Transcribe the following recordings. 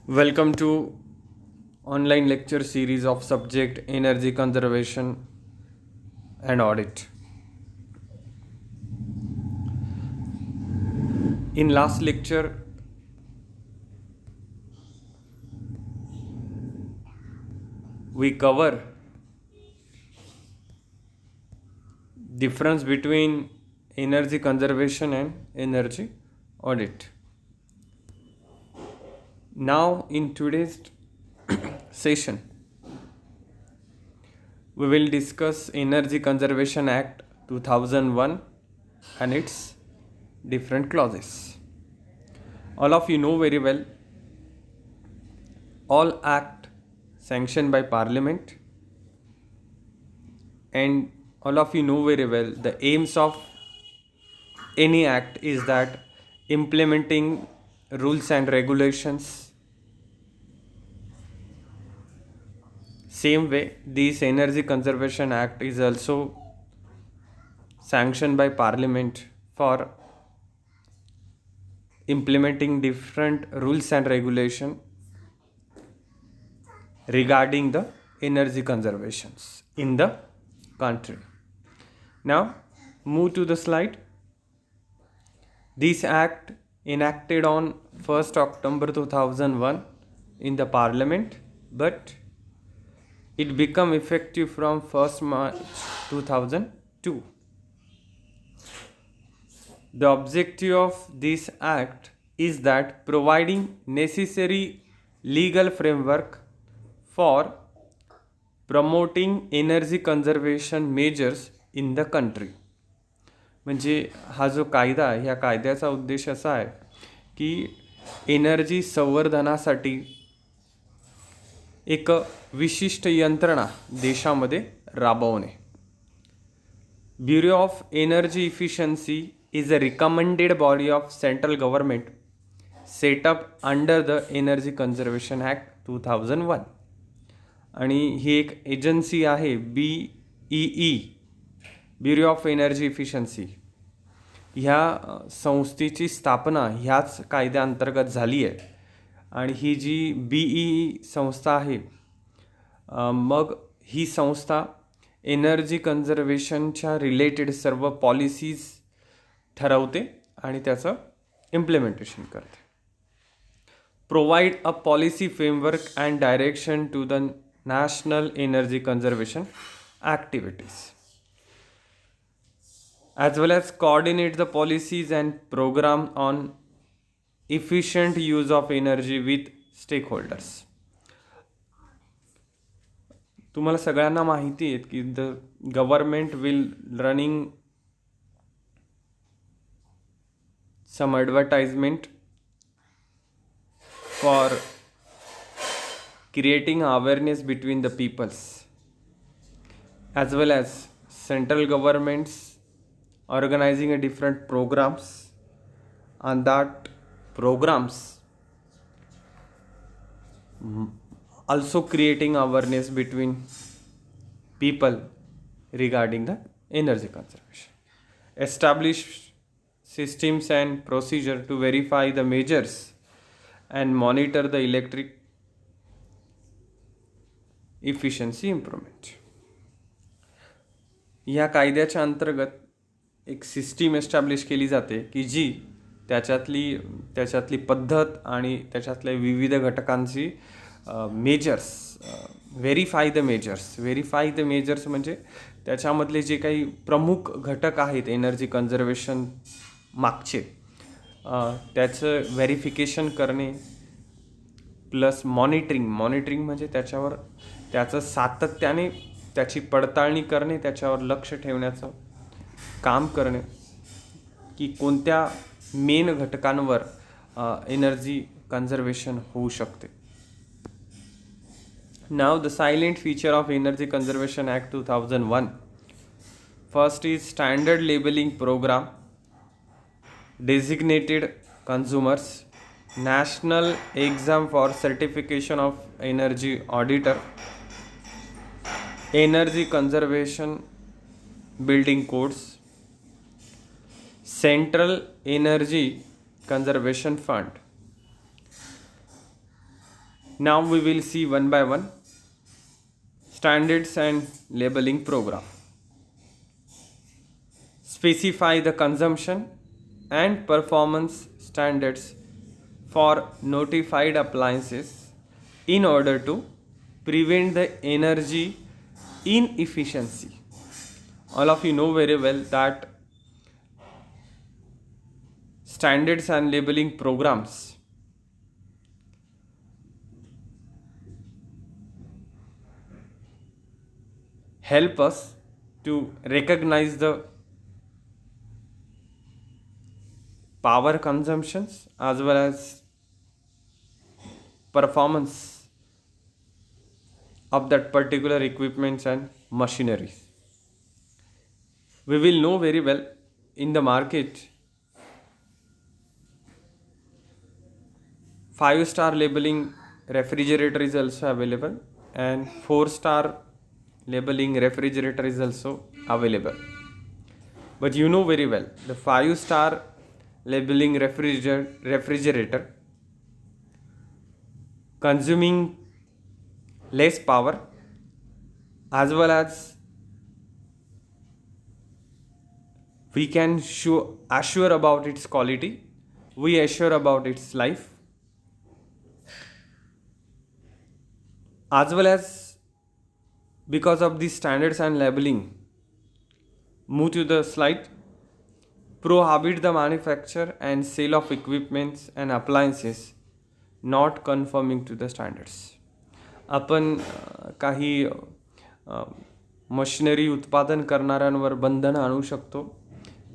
Welcome to online lecture series of subject energy conservation and audit. In last lecture we cover difference between energy conservation and energy audit. Now in today's session we will discuss Energy Conservation Act 2001 and its different clauses. All of you know very well all act sanctioned by parliament, and all of you know very well the aims of any act is that implementing rules and regulations. Same way, this Energy Conservation Act is also sanctioned by parliament for implementing different rules and regulation regarding the energy conservations in the country. Now move to the slide. This act enacted on 1st October 2001 in the parliament, but it became effective from 1st March 2002. The objective of this act is that providing necessary legal framework for promoting energy conservation measures in the country. म्हणजे हा जो कायदा आहे, ह्या कायद्याचा उद्देश असा आहे की एनर्जी संवर्धनासाठी एक विशिष्ट यंत्रणा देशामध्ये राबवणे. Bureau of energy efficiency is a recommended body of central government set up under the Energy Conservation Act 2001. आणि ही एक एजन्सी आहे BEE, bureau of energy efficiency. ह्या संस्थेची स्थापना ह्याच कायद्याअंतर्गत झाली आहे. आणि ही जी BEE संस्था आहे, मग ही संस्था एनर्जी कन्झर्वेशनच्या रिलेटेड सर्व पॉलिसीज ठरवते आणि त्याचं इम्प्लिमेंटेशन करते. Provide a policy framework and direction to the national energy conservation activities as well as coordinate the policies and program on efficient use of energy with stakeholders. तुम्हाला सगळ्यांना माहिती आहे की the government will running some advertisement for creating awareness between the peoples, as well as central governments organizing a different programs, and that programs also creating awareness between people regarding the energy conservation. Establish systems and procedure to verify the measures and monitor the electric efficiency improvement. ह्या कायद्याच्या अंतर्गत एक system establish केली जाते की जी त्याच्यातली पद्धत आणि त्याच्यातल्या विविध घटकांची मेजर्स व्हेरीफाय द मेजर्स म्हणजे त्याच्यामधले जे काही प्रमुख घटक आहेत एनर्जी कन्झर्वेशन मागचे, त्याचं व्हेरिफिकेशन करणे, प्लस मॉनिटरिंग म्हणजे त्याचं सातत्याने त्याची पडताळणी करणे, त्याच्यावर लक्ष ठेवण्याचं काम करणे की कोणत्या मेन घटकांवर एनर्जी कन्झर्वेशन होऊ शकते. Now the silent feature of Energy Conservation Act 2001. First is standard labeling program, designated consumers, national exam for certification of energy auditor, energy conservation building codes, central energy conservation fund. Now we will see one by one standards and labeling program. Specify the consumption and performance standards for notified appliances in order to prevent the energy inefficiency. All of you know very well that standards and labeling programs help us to recognize the power consumptions as well as performance of that particular equipments and machinery. We will know very well in the market 5-star labeling refrigerator is also available and 4-star labeling refrigerator is also available. But you know very well the 5-star labeling refrigerator consuming less power as well as we can assure about its quality, we assure about its life, as well as because of these standards and labeling. Move to the slide. Prohibit the manufacture and sale of equipments and appliances not conforming to the standards. आपण काही machinery उत्पादन करणाऱ्यांवर बंधन आणू शकतो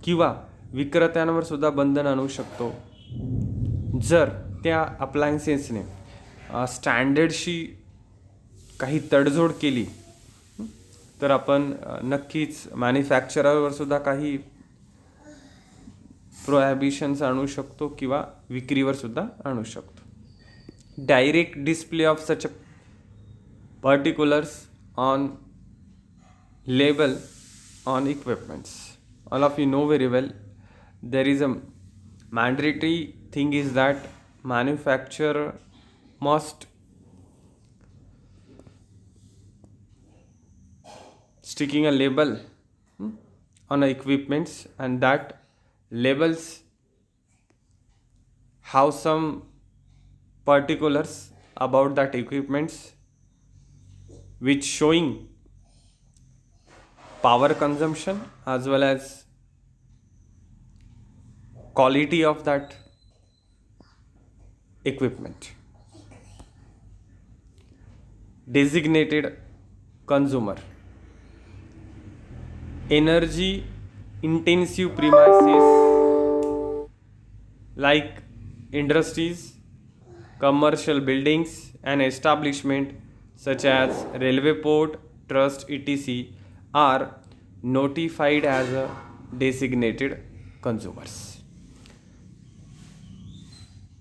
किंवा विक्रेत्यांवर सुद्धा बंधन आणू शकतो जर त्या अप्लायन्सेसने स्टँडर्डशी काही तडजोड केली तर आपण नक्कीच मॅन्युफॅक्चररवर सुद्धा काही प्रोहिबिशन्स आणू शकतो किंवा विक्रीवर सुद्धा आणू शकतो. Direct display of such particulars on label on equipments. All of you know very well there is a mandatory thing is that manufacturer must sticking a label on equipments and that labels have some particulars about that equipments which showing power consumption as well as quality of that equipment. Designated consumer. Energy intensive premises like industries, commercial buildings and establishment such as railway port, trust, etc. are notified as a designated consumers.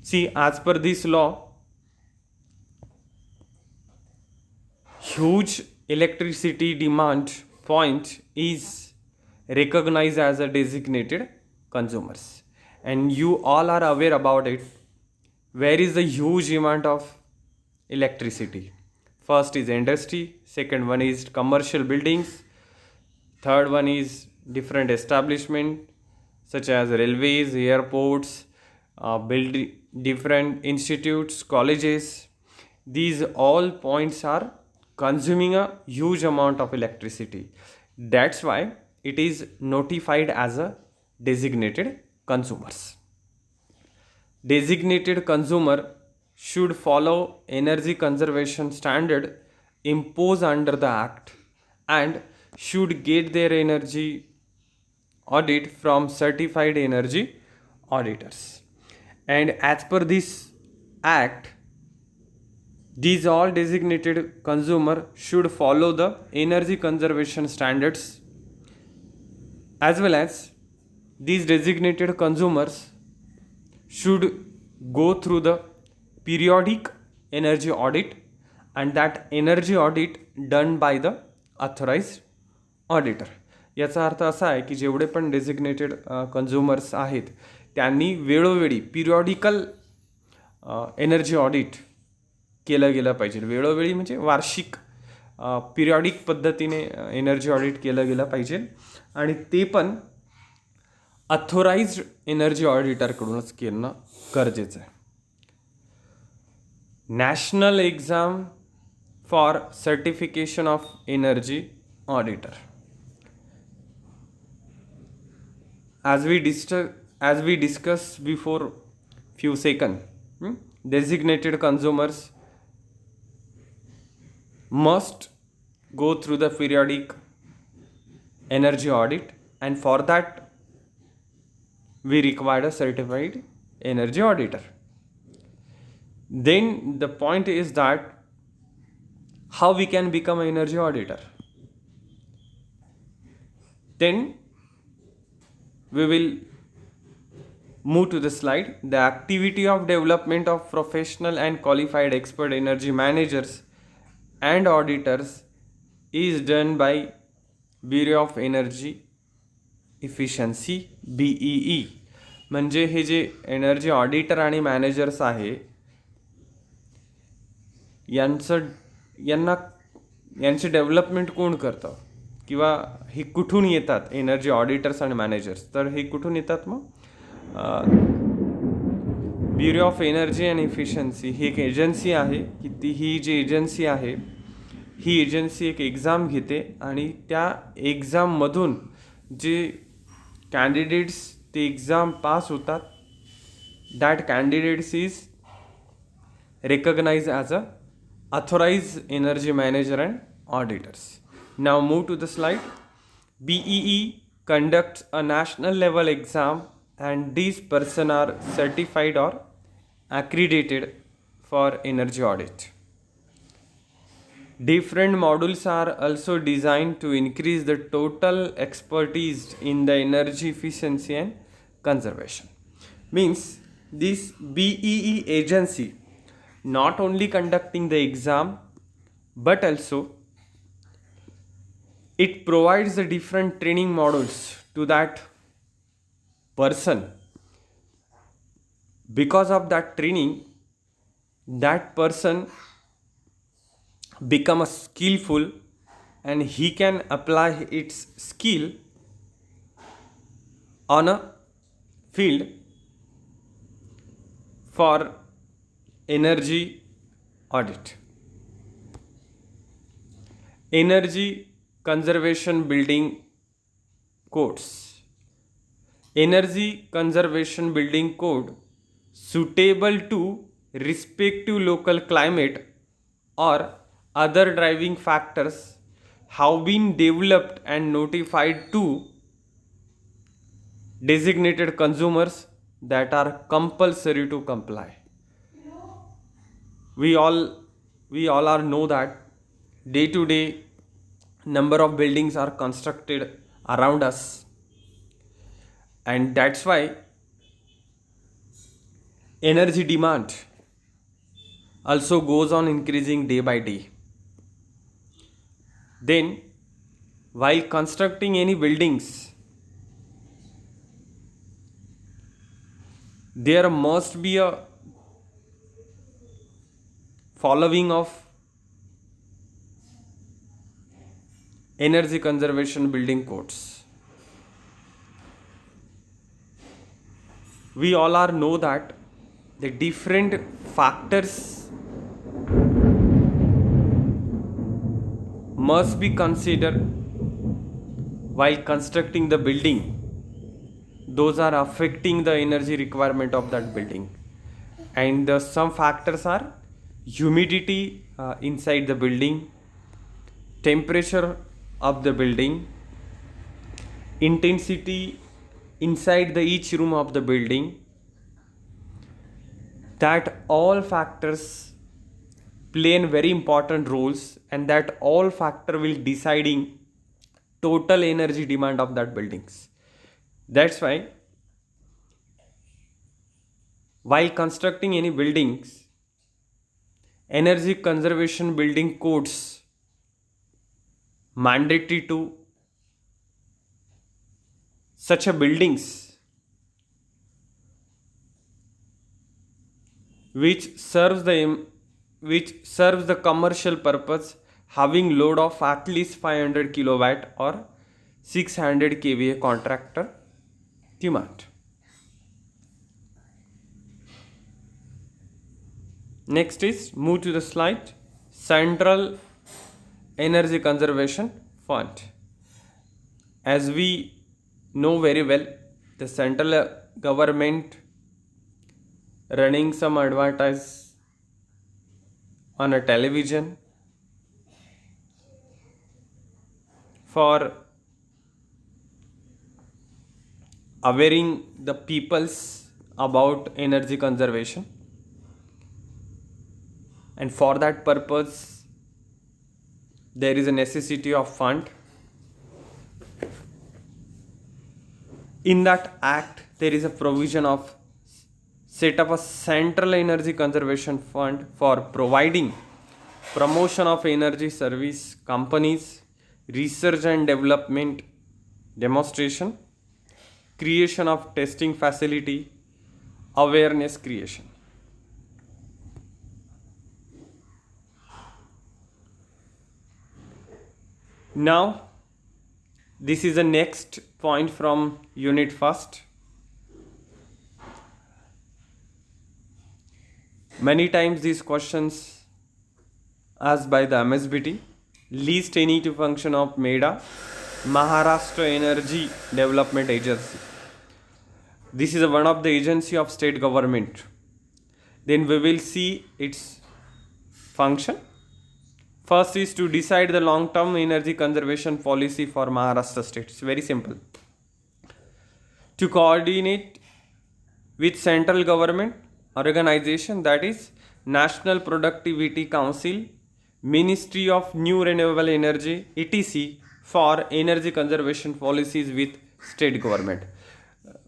See, as per this law, huge electricity demand point is recognized as a designated consumers and you all are aware about it. Where is the huge amount of electricity? First is industry, second one is commercial buildings, third one is different establishment such as railways, airports, different institutes, colleges. These all points are consuming a huge amount of electricity. That's why it is notified as a designated consumers. Designated consumer should follow energy conservation standard imposed under the act and should get their energy audit from certified energy auditors. And as per this act, these all designated consumer should follow the energy conservation standards as well as these designated consumers should go through the periodic energy audit and that energy audit done by the authorized auditor. याचा अर्थ असा आहे की जेवढे पण designated consumers आहेत त्यांनी वेळोवेळी पिरियॉडिकल energy audit केलं गेलं पाहिजे. वेळोवेळी म्हणजे वार्षिक पिरियॉडिक पद्धतीने एनर्जी ऑडिट केलं गेलं पाहिजे आणि ते पण अथोराइज्ड एनर्जी ऑडिटरकडूनच करणं गरजेचं आहे. National exam for certification of energy auditor. As we discussed before few seconds, designated consumers must go through the periodic energy audit, and for that we require a certified energy auditor. Then the point is that how we can become an energy auditor. Then we will move to the slide. The activity of development of professional and qualified expert energy managers and auditors is done by Bureau of Energy Efficiency BEE. म्हणजे हे जे energy auditor आणि managers आहे यांचे development कोण करतं किंवा हे कुठून येतात energy auditors आणि मॅनेजर्स? तर हे कुठून येतात? मग bureau of energy and efficiency ही एक एजन्सी आहे की ही जी एजन्सी आहे ही एजन्सी एक एक्झाम घेते आणि त्या एक्झाममधून जे कॅन्डिडेट्स ते एक्झाम पास होतात that candidates is recognized as a authorized energy manager and auditors. Now move to the slide. BEE conducts a national level exam and these persons are certified or accredited for energy audit. Different modules are also designed to increase the total expertise in the energy efficiency and conservation. Means this BEE agency not only conducting the exam but also it provides the different training modules to that person. Because of that training, that person become a skillful and he can apply its skill on a field for energy audit. Energy conservation building codes. Energy conservation building code suitable to respective local climate or other driving factors have been developed and notified to designated consumers that are compulsory to comply. We all are know that day to day number of buildings are constructed around us, and that's why energy demand also goes on increasing day by day. Then while constructing any buildings, there must be a following of energy conservation building codes. We all are know that the different factors must be considered while constructing the building. Those are affecting the energy requirement of that building, and some factors are humidity inside the building, temperature of the building, intensity inside the each room of the building. That all factors play in very important roles, and that all factor will deciding total energy demand of that buildings. That's why while constructing any buildings, energy conservation building codes mandatory to such a buildings which serves which serves the commercial purpose having load of at least 500 kilowatt or 600 kVA contractor demand. Next is move to the slide. Central Energy Conservation Fund. As we know very well, the central government running some advertise on a television for awareing the peoples about energy conservation, and for that purpose there is a necessity of fund. In that act there is a provision of set up a central energy conservation fund for providing promotion of energy service companies, research and development, demonstration, creation of testing facility, awareness creation. Now this is the next point from unit first. Many times these questions asked by the MSBT. List any two function of MEDA, Maharashtra Energy Development Agency. This is one of the agency of state government. Then we will see its function. First is to decide the long-term energy conservation policy for Maharashtra state. It's very simple. To coordinate with central government organization, that is National Productivity Council, Ministry of New Renewable Energy, etc., for energy conservation policies with state government.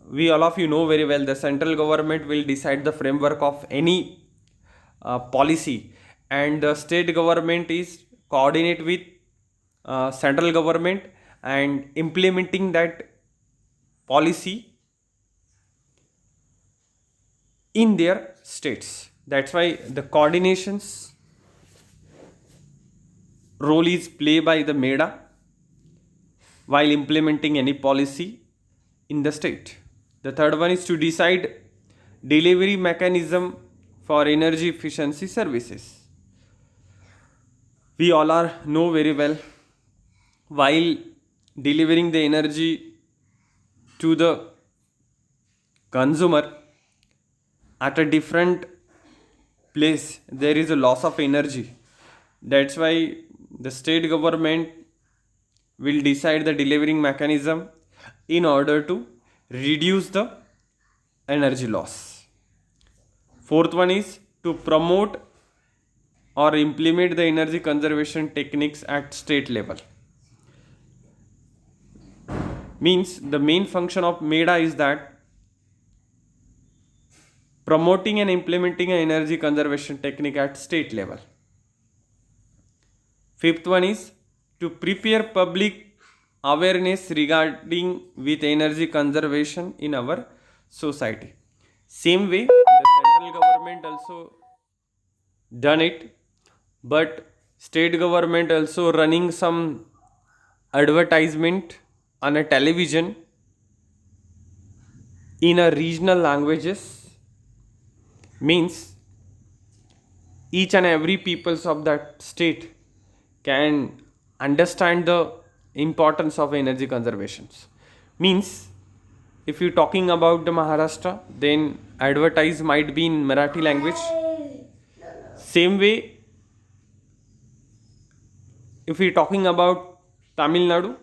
We all of you know very well the central government will decide the framework of any policy, and the state government is coordinate with central government and implementing that policy in their states. That's why the coordinations role is played by the MEDA while implementing any policy in the state. The third one is to decide delivery mechanism for energy efficiency services. We all know very well, while delivering the energy to the consumer at a different place, there is a loss of energy. That's why the state government will decide the delivering mechanism in order to reduce the energy loss. Fourth one is to promote or implement the energy conservation techniques at state level. Means the main function of MEDA is that promoting and implementing an energy conservation technique at state level. Fifth one is to prepare public awareness regarding with energy conservation in our society. Same way the central government also done it, but state government also running some advertisement on a television in a regional languages. Means each and every peoples of that state can understand the importance of energy conservation. Means if you're talking about the Maharashtra, then advertise might be in Marathi language. Same way if we're talking about Tamil Nadu,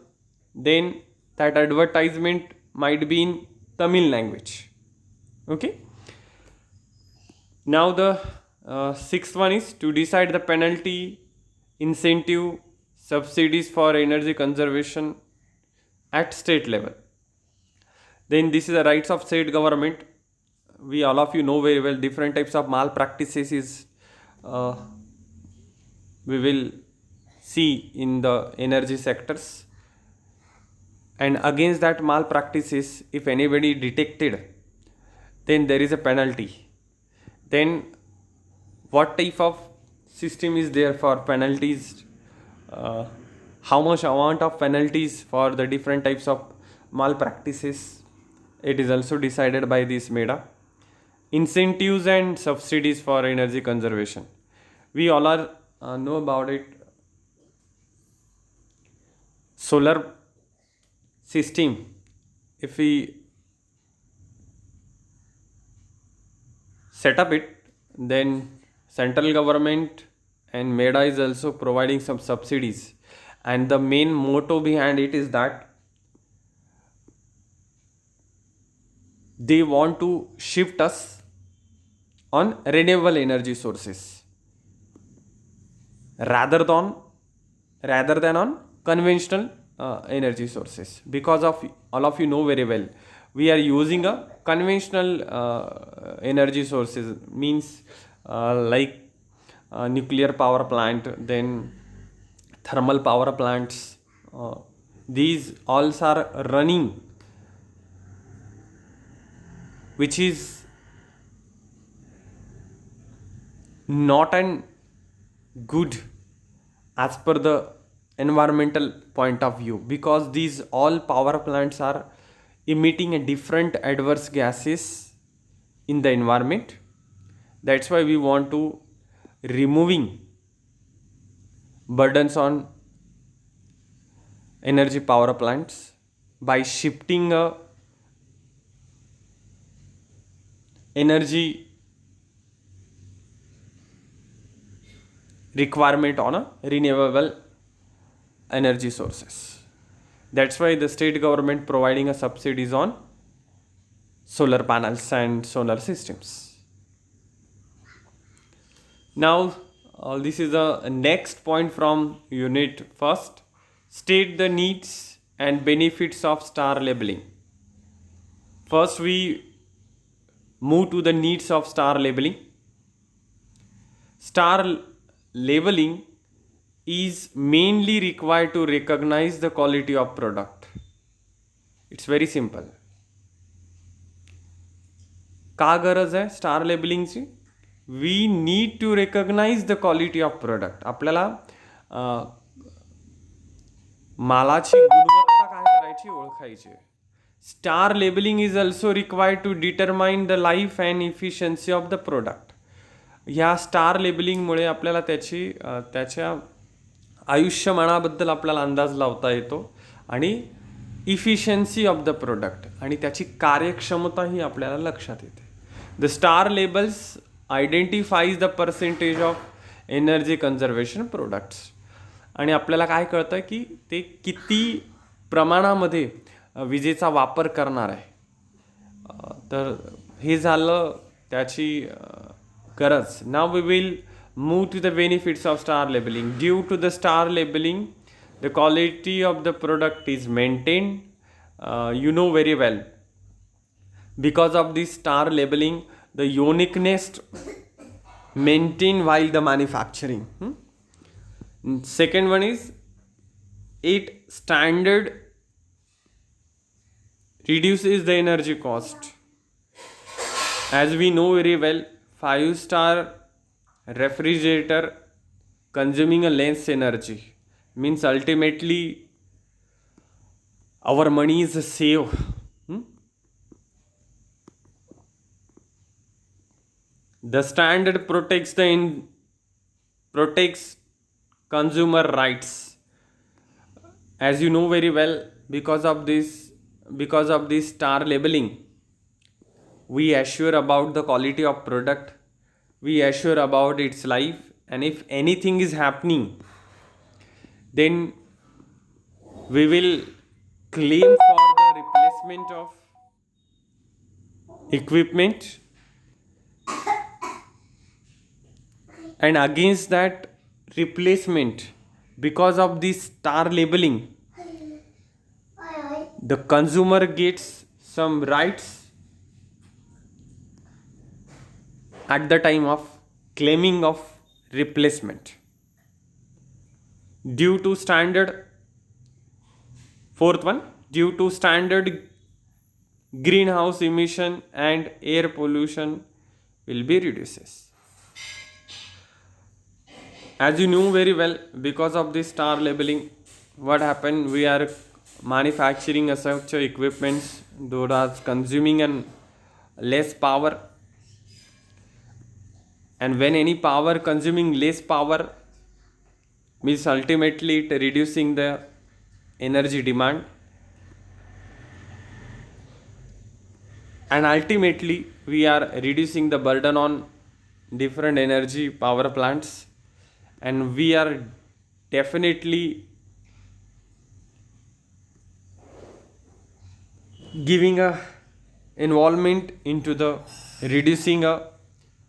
then that advertisement might be in Tamil language. Okay. Now the sixth one is to decide the penalty, incentive, subsidies for energy conservation at state level. Then this is the rights of state government. We all of you know very well different types of malpractices is we will see in the energy sectors, and against that malpractices if anybody detected, then there is a penalty. Then what type of system is there for penalties, uh, how much amount of penalties for the different types of malpractices. It is also decided by this MEDA. Incentives and subsidies for energy conservation. We all are know about it. Solar system. If we set up it, then central government and MEDA is also providing some subsidies. And the main motto behind it is that they want to shift us on renewable energy sources rather than on conventional energy sources, because of all of you know very well we are using a conventional energy sources, means like nuclear power plant, then thermal power plants. These all are running, which is not an good as per the environmental point of view, because these all power plants are emitting a different adverse gases in the environment. That's why we want to removing burdens on energy power plants by shifting a energy requirement on a renewable energy sources. That's why the state government providing a subsidies on solar panels and solar systems. Now, this is the next point from unit first. State the needs and benefits of star labeling. First, we move to the needs of star labeling. Star labeling is mainly required to recognize the quality of product. It's very simple. का गरज आहे star लेबलिंगची? We need to recognise the quality of product. आपल्याला मालाची गुणवत्ता काय करायची, ओळखायची. Star labelling is also required to determine the life and efficiency of the product. ह्या स्टार लेबलिंगमुळे आपल्याला त्याच्या आयुष्यमानाबद्दल आपल्याला अंदाज लावता येतो आणि इफिशियन्सी ऑफ द प्रोडक्ट आणि त्याची कार्यक्षमताही आपल्याला लक्षात येते. The star labels identifies the percentage of energy conservation products. आणि आपल्याला काय कळतं की ते किती प्रमाणामध्ये विजेचा वापर करणार आहे. तर हे झालं त्याची गरज. Now we will move to the benefits of star labeling. Due to the star labeling, the quality of the product is maintained. You know very well. Because of this star labeling, the uniqueness maintained while the manufacturing. Second one is it standard reduces the energy cost. As we know very well, 5-star refrigerator consuming a less energy means ultimately our money is saved. The standard protects consumer rights. As you know very well, because of this star labeling, we assure about the quality of product, we assure about its life, and if anything is happening, then we will claim for the replacement of equipment, and against that replacement, because of this star labeling, the consumer gets some rights at the time of claiming of replacement. Due to standard, fourth one, due to standard greenhouse emission and air pollution will be reduces. As you know very well, because of this star labeling, what happened, we are manufacturing a such equipments that are consuming an less power, and when any power consuming less power means ultimately it reducing the energy demand, and ultimately we are reducing the burden on different energy power plants, and we are definitely giving a involvement into the reducing a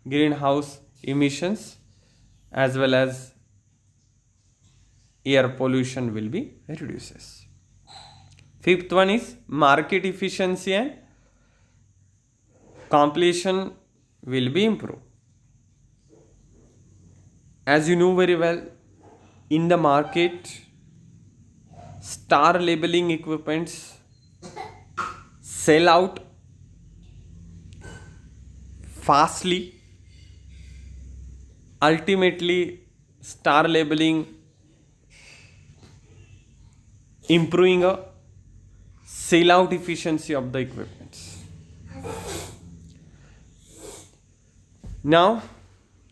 greenhouse emissions, as well as air pollution will be reduces. Fifth one is market efficiency and completion will be improved. As you know very well, in the market, star labeling equipments sell out fastly. Ultimately, star labeling improving a sell out efficiency of the equipments. Now,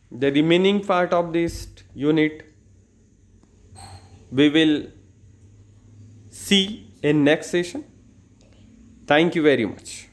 the remaining part of this unit we will see in next session. Thank you very much.